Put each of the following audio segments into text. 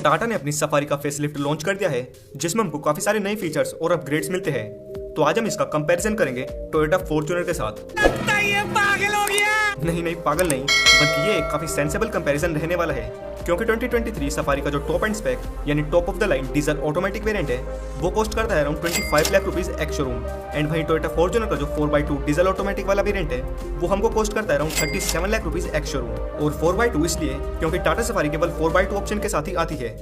टाटा ने अपनी सफारी का फेसलिफ्ट लॉन्च कर दिया है, जिसमें हमको काफी सारे नए फीचर्स और अपग्रेड्स मिलते हैं। तो आज हम इसका कंपैरिजन करेंगे टोयोटा फॉर्च्यूनर के साथ। ये पागल हो गया। नहीं पागल नहीं, बल्कि ये एक काफी सेंसेबल कंपैरिजन रहने वाला है, क्योंकि 2023 सफारी का जो टॉप एंड स्पेक यानी top of the line diesel automatic variant है, वो कॉस्ट करता है around 25 lakh rupees ex showroom. And वहीं टोयोटा फॉर्च्यूनर का जो 4x2 डीजल ऑटोमेटिक वाला वेरिएंट है, वो हमको कॉस्ट करता है around 37 lakh rupees ex showroom. और 4x2 इसलिए क्योंकि टाटा सफारी केवल 4x2 ऑप्शन के साथ ही आती है।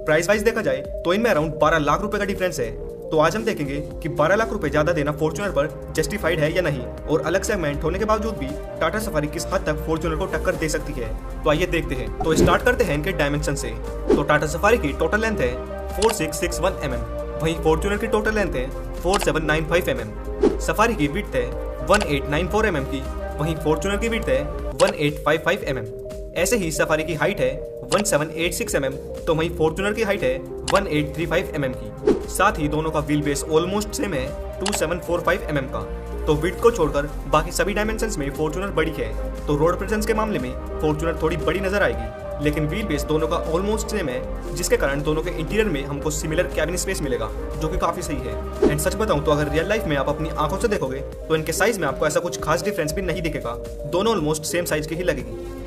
प्राइस वाइज देखा जाए तो इनमें अराउंड 12 लाख रुपए का डिफरेंस है। तो आज हम देखेंगे कि 12 लाख रुपए ज्यादा देना फॉर्च्यूनर पर जस्टिफाइड है या नहीं, और अलग सेगमेंट होने के बावजूद भी टाटा सफारी किस हद तक फॉर्च्यूनर को टक्कर दे सकती है। तो आइए देखते हैं। तो स्टार्ट करते हैं इनके डायमेंशन से। तो टाटा सफारी की टोटल लेंथ है 4661 mm, वहीं फॉर्च्यूनर की टोटल लेंथ है 4795 mm। सफारी की विड्थ है 1894 mm की, वहीं फॉर्च्यूनर की विड्थ है 1855 mm। ऐसे ही सफारी की हाइट है 1786 mm, तो वहीं फॉर्च्यूनर की हाइट है 1835 mm की। साथ ही दोनों का व्हील बेस ऑलमोस्ट सेम है 2745 mm का। तो विड्थ को छोड़कर बाकी सभी डायमेंशंस में फॉर्च्यूनर बड़ी है। तो रोड प्रेजेंस के मामले में फॉर्च्यूनर थोड़ी बड़ी नजर आएगी, लेकिन व्हील बेस दोनों का ऑलमोस्ट सेम है, जिसके कारण दोनों के इंटीरियर में हमको सिमिलर कैबिन स्पेस मिलेगा, जो कि काफी सही है। एंड सच बताऊं तो अगर रियल लाइफ में आप अपनी आंखों से देखोगे तो इनके साइज में आपको ऐसा कुछ खास डिफरेंस भी नहीं दिखेगा, दोनों ऑलमोस्ट सेम साइज की ही लगेगी।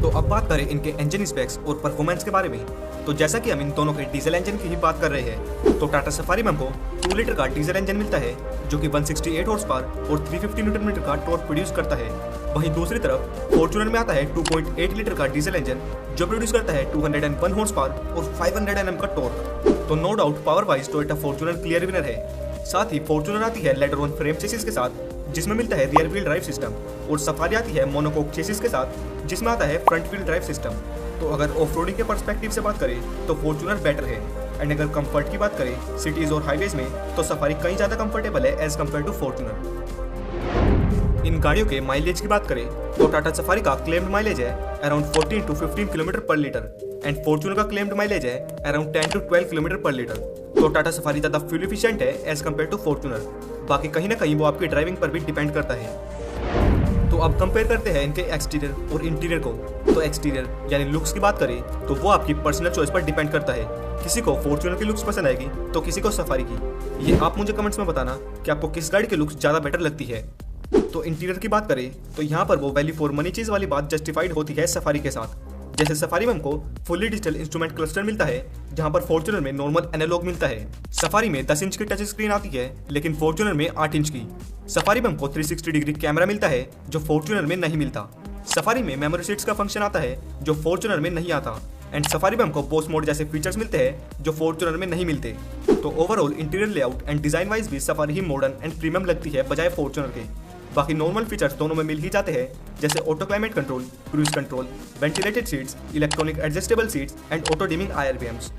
तो अब बात करें इनके इंजन स्पेक्स और परफॉर्मेंस के बारे में। तो जैसा कि हम इन दोनों के डीजल इंजन की ही बात कर रहे हैं, तो टाटा सफारी में हमको 2 लीटर का डीजल इंजन मिलता है, जो कि 168 हॉर्स पावर और 350 न्यूटन मीटर का टॉर्क प्रोड्यूस करता है। वहीं दूसरी तरफ फॉर्च्यूनर में आता है 2.8 लीटर का डीजल इंजन, जो प्रोड्यूस करता है 201 हॉर्स पावर और 500 Nm का टॉर्क। तो no doubt power wise Toyota Fortuner clear winner है। साथ ही फॉर्च्यूनर आती है लेदर ऑन फ्रेम चेसिस के साथ, जिसमें मिलता है रियर व्हील ड्राइव सिस्टम, और सफारी आती है मोनोकोक चेसिस के साथ, जिसमें आता है फ्रंट व्हील ड्राइव सिस्टम। तो अगर ऑफ रोडिंग के पर्सपेक्टिव से बात करें तो फॉर्च्यूनर बेटर है। एंड अगर कंफर्ट की बात करें सिटीज और हाईवेज में, तो सफारी कहीं ज्यादा कंफर्टेबल है एज कम्पेयर टू फॉर्च्यूनर। इन गाड़ियों के माइलेज की बात करें तो टाटा सफारी का क्लेम्ड माइलेज है अराउंड 14 to 15 किलोमीटर पर लीटर, एंड फॉर्च्यूनर का क्लेम्ड माइलेज है अराउंड 10 to 12 किलोमीटर पर लीटर। तो टाटा सफारी ज्यादा फ्यूल एफिशिएंट है एज कम्पेयर टू फॉर्च्यूनर। बाकी कहीं ना कहीं वो आपकी ड्राइविंग पर भी डिपेंड करता है। तो अब कंपेयर करते हैं इनके एक्सटीरियर और इंटीरियर को। तो एक्सटीरियर यानी लुक्स की बात करें तो वो आपकी पर्सनल चॉइस पर डिपेंड करता है। किसी को फॉर्च्यूनर की लुक्स पसंद आएगी तो किसी को सफारी की। ये आप मुझे कमेंट्स में बताना कि आपको किस गाड़ी की लुक्स ज्यादा बेटर लगती है। तो इंटीरियर की बात करें तो यहाँ पर वो वैल्यू फॉर मनी चीज वाली बात जस्टिफाइड होती है सफारी के साथ। जैसे सफारी में हमको फुल्ली डिजिटल इंस्ट्रूमेंट क्लस्टर मिलता है, जहां पर फॉर्च्यूनर में नॉर्मल एनालॉग मिलता है। सफारी में 10 इंच की टच स्क्रीन आती है, लेकिन फॉर्च्यूनर में 8 इंच की। सफारी में हमको 360 डिग्री कैमरा मिलता है, जो फॉर्च्यूनर में नहीं मिलता। सफारी में मेमोरी सीट्स का फंक्शन आता है, जो फॉर्च्यूनर में नहीं आता। एंड सफारी में हमको बोस मोड जैसे फीचर्स मिलते हैं, जो फॉर्च्यूनर में नहीं मिलते। तो overall interior layout and design wise भी सफारी ही मॉडर्न एंड प्रीमियम लगती है बजाय फॉर्च्यूनर के। बाकी नॉर्मल फीचर्स दोनों में मिल ही जाते हैं, जैसे auto climate control, cruise control, ventilated seats, electronic adjustable seats and auto dimming IRVMs।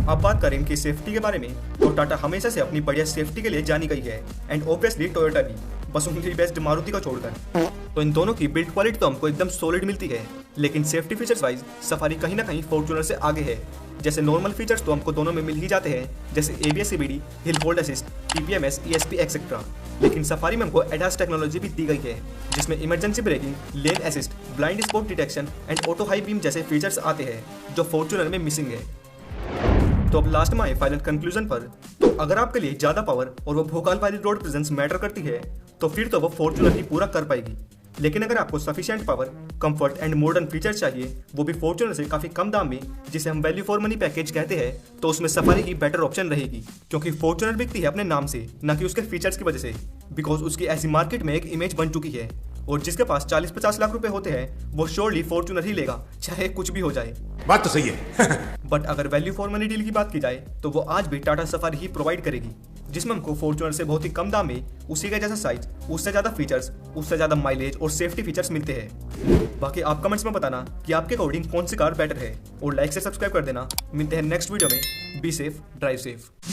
अब बात करें इनकी सेफ्टी के बारे में, तो टाटा हमेशा से अपनी बढ़िया सेफ्टी के लिए जानी गई है, एंड ऑब्वियसली टोयोटा भी, बस उनकी बेस्ट मारुति का छोड़कर। तो इन दोनों की बिल्ड क्वालिटी तो हमको एकदम सॉलिड मिलती है, लेकिन सेफ्टी फीचर्स वाइज सफारी कहीं ना कहीं फॉर्च्यूनर से आगे है। जैसे नॉर्मल फीचर्स तो हमको दोनों में मिल ही जाते हैं, जैसे ABS CBD, hill hold assist, TPMS, ESP etcetera. लेकिन सफारी में हमको ADAS टेक्नोलॉजी भी दी गई है, जिसमें emergency breaking, lane assist, blind spot detection and auto high beam जैसे फीचर्स आते हैं, जो फॉर्च्यूनर में मिसिंग है। तो अब लास्ट में आए फाइनल कंक्लूजन पर। तो अगर आपके लिए ज्यादा पावर और वो भोकाल वाली रोड प्रेजेंस मैटर करती है, तो फिर तो वो फॉर्च्यूनर ही पूरा कर पाएगी। लेकिन अगर आपको sufficient power, comfort and modern features चाहिए, वो भी फॉर्च्यूनर से काफी कम दाम में, जिसे हम वैल्यू फॉर मनी पैकेज कहते हैं, तो उसमें सफारी की बेटर ऑप्शन रहेगी। क्योंकि फॉर्च्यूनर बिकती है अपने नाम से, न कि उसके फीचर्स की वजह से, बिकॉज उसकी ऐसी मार्केट में एक इमेज बन चुकी है, और जिसके पास 40-50 लाख रुपए होते हैं वो श्योरली फॉर्च्यूनर ही लेगा, चाहे कुछ भी हो जाए। बात तो सही है। बट अगर वैल्यू फॉर मनी डील की बात की जाए तो वो आज भी टाटा सफारी ही प्रोवाइड करेगी, जिसमें हमको फॉर्च्यूनर से बहुत ही कम दाम में उसी का जैसा साइज, उससे ज्यादा फीचर्स, उससे ज्यादा माइलेज और सेफ्टी फीचर्स मिलते हैं। बाकी आप कमेंट्स में बताना कि आपके अकॉर्डिंग कौन सी कार बेटर है, और लाइक से सब्सक्राइब कर देना। मिलते हैं नेक्स्ट वीडियो में। Be safe, drive safe.